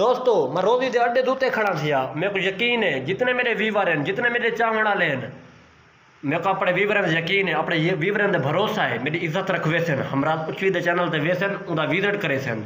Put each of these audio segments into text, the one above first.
दोस्तों मैं रोजी के अड्डे दूते खड़ा थिया। मेरे को यकीन है जितने मेरे व्यूवर हैं, जितने मेरे चाहने वाले हैं, मेरे को अपने व्यूवर से यकीन है, अपने ये व्यूवर से भरोसा है, मेरी इज्जत रखवे सन, हमारा कुछ भी चैनल से वेसन उनका विजिट करे सन।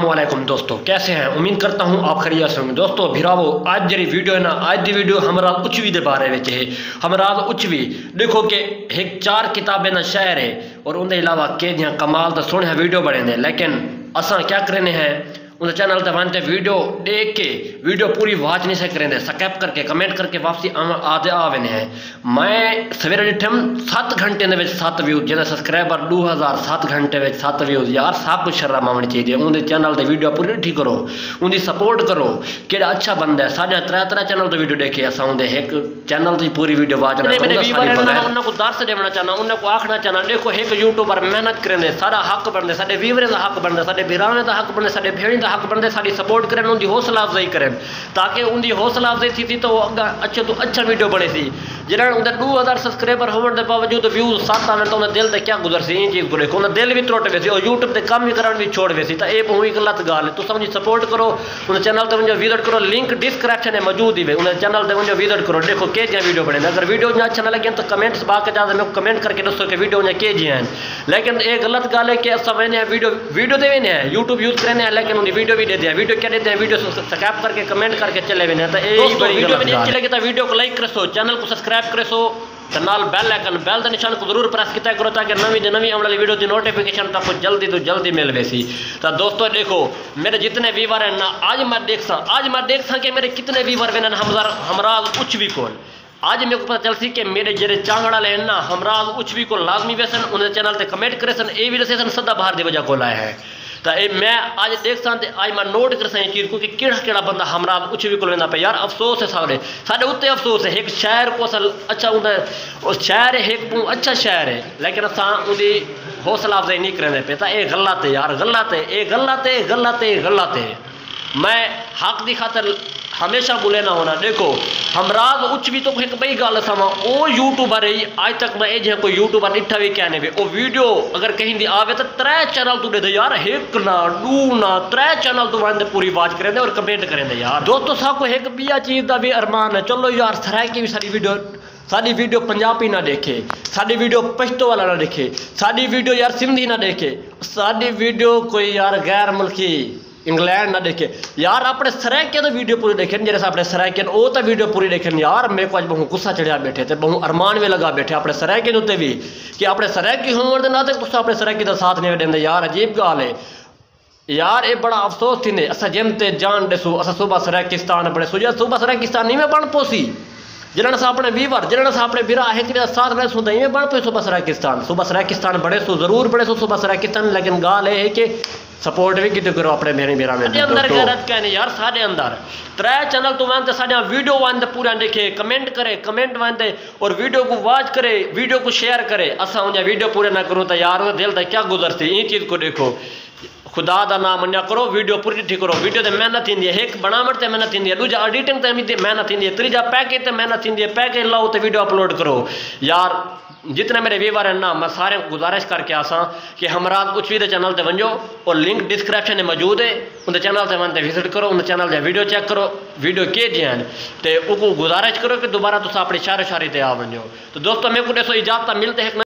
वालेकुम दोस्तों, कैसे हैं? उम्मीद करता हूँ आप खरीय होंगे। दोस्तों भिरावो आज जी वीडियो है ना, आज की वीडियो हमारा उचवी के बारे में है। हमारा उचवी देखो कि एक 4 किताबें ना शहर है और उनके अलावा के कमाल तो सोने वीडियो बने हैं, लेकिन असा क्या करें हैं उन चैनल तक वनते वीडियो देख के वीडियो पूरी वाच नहीं से करें, सब्सक्राइब करके कमेंट करके वापसी आते आवे हैं। मैं सवेरे डिठम 7 घंटे में 7 व्यूज, जिन्हें सब्सक्राइबर 2000 7 घंटे में 7 व्यूज। यार सब कुछ शर्म आनी चाहिए। उनके चैनल से वीडियो पूरी नहीं करो, उनकी सपोर्ट करो कि अच्छा बंदा है। साढ़े 3 चैनल तो वीडियो देखे असा उनके एक चैनल से पूरी वीडियो वाच उनको दर्श देना चाहना, उनको आखना चाहना देखो एक यूट्यूबर मेहनत करें, सारा हक बनते, साढ़े व्यूवर का हक बनता, साढ़े बिराने का हक बनते, साढ़े भेड़ी हक बनते, साड़ी सपोर्ट करें, उनकी हौसला अफजाई करें, ताकि उनकी हौसला अफजाई थी तो अगर अच्छे तो अच्छा वीडियो बने सी। जिन्हें उनके 2000 सब्सक्राइबर होने के बावजूद व्यूज 7 आवे तो उन्हें दिल से क्या गुजर सी इन चीज़ को देखो, उन्हें दिल भी त्रुट वे और यूट्यूब पर काम भी करने भी छोड़ वे। तो ये बहुत गलत गाल है। तुम मुझे सपोर्ट करो, उन्हें चैनल पर विजिट करो, लिंक डिस्क्रिप्शन में मौजूद ही है, उन्हें चैनल पर विजिट करो, देखो के वीडियो बने। अगर वीडियो अच्छा ना लगे तो कमेंट्स बाकी ज़्यादा मैं कमेंट करके दसो कि वीडियो के हैं। लेकिन एक गलत गाल है कि मैंने वीडियो दे भी है, यूट्यूब यूज करें हैं, लेकिन उन्हें वीडियो भी दे दिया। वीडियो क्या देते हैं, वीडियो सब्सक्राइब करके कमेंट करके चले हुए हैं। तो वीडियो में अच्छी लगे तो वीडियो को लाइक करो, चैनल को सब्सक्राइब करो, तो नाल बेल आइकन बेल का निशान को जरूर प्रेस किया करो, ताकि नवी आने वाली वीडियो की नोटिफिकेशन तक जल्दी तो जल्दी मिल वैसी। तो दोस्तों देखो मेरे जितने व्यूवर हैं ना, आज मैं देखसा कि मेरे कितने व्यूवर बने हमरा कुछ भी कौन। आज मेरे को पता चल सी कि मेरे जेरे चांगड़ वाले हैं ना, हमरा कुछ भी को लाजमी वैसन उन्हें चैनल से कमेंट करे सन, ये भी दसे सदा बाहर की वजह को लाए है। तो मैं आज देख सा आज मैं नोट कर सा चीज़ को कि केड़ा बंदा हमरा कुछ भी को लेना पे। यार अफसोस है साढ़े उत्ते अफसोस है। एक शहर को असल अच्छा उस शहर है, एक अच्छा शहर है, लेकिन असा उनकी हौसला अफजाई नहीं करें पे। तो ये गलत है यार, गलत है, ये गलत है, गलत है, गलत है। मैं हक की खातर हमेशा बुले ना होना। देखो हमराज उच्च भी तो एक बई गल समा वो यूट्यूबर है, आज तक मैं ये कोई यूट्यूबर इट्ठा भी कहने वे वो वीडियो अगर कहीं दी आवे तो 3 चैनल तू दे यार, एक ना 2 ना 3 चैनल तू वंदे पूरी वाच करें और कमेंट करें यार। दोस्तों सबको एक बिया चीज़ का भी अरमान है, चलो यार सराय की भी सारी वीडियो पंजाबी ना देखे, साड़ी वीडियो पश्तो वाला ना देखे, साड़ी वीडियो यार सिंधी ना देखे, साड़ी वीडियो कोई यार गैर मुल्की इंग्लैंड ना देखे। यार अपने सरायके तो वीडियो पूरी देखें, जैसे अपने सरायके वो तो वीडियो पूरी देखें। यार मेरे को आज बहुत गुस्सा चढ़िया बैठे थे, बहुत अरमान में लगा बैठे अपने सरायके उत्ते भी कि अपने सरायकी होने के नाते तुम अपने सरायकी का साथ नहीं देंगे। यार अजीब गाल है यार, ये बड़ा अफसोस थी। असा जिम ते जान दसो, असा सुबह सरायकिस्तान बने सुबह सरायकिस्तान नहीं में बन पोसी, जिन्होंने अपने व्यूवर जिन्होंने अपने बिरा है कि साथ में सुनते ही बन पे सुबह सरायकिस्तान बड़े सो जरूर बड़े सो सुबह सरायकिस्तान। लेकिन गाल है कि सपोर्ट भी कितने करो अपने मेरे बिरा में अंदर गैरत कहने यार। साढ़े अंदर 3 चैनल तो वनते साढ़े वीडियो वनते पूरा देखे, कमेंट करे, कमेंट वनते और वीडियो को वॉच करे, वीडियो को शेयर करे। असा उन्हें वीडियो पूरे ना करूँ तो यार दिल तक क्या गुजरती। ये चीज़ को देखो, खुदा का नाम मनिया करो, वीडियो पूरी ठीक करो। वीडियो तो मेहनत थी है, एक बनावट से मेहनत थी, दूजा एडिटिंग से मेहनत थी, तीजा पैकेज से मेहनत थी, पैकेज लाओ तो वीडियो अपलोड करो। यार जितने मेरे व्यूवर हैं ना, मैं सारे को गुजारिश करके आसा कि हमारा कुछ भी चैनल से वनो और लिंक डिस्क्रिप्शन में मौजूद है, उनके चैनल से वनते विजिट करो, उनके चैनल से वीडियो चेक करो, वीडियो के हैं तो उनको गुजारिश करो कि दोबारा तुम अपनी शायरी ते आ वनो। तो दोस्तों मेरे को इजाजत मिलते हैं।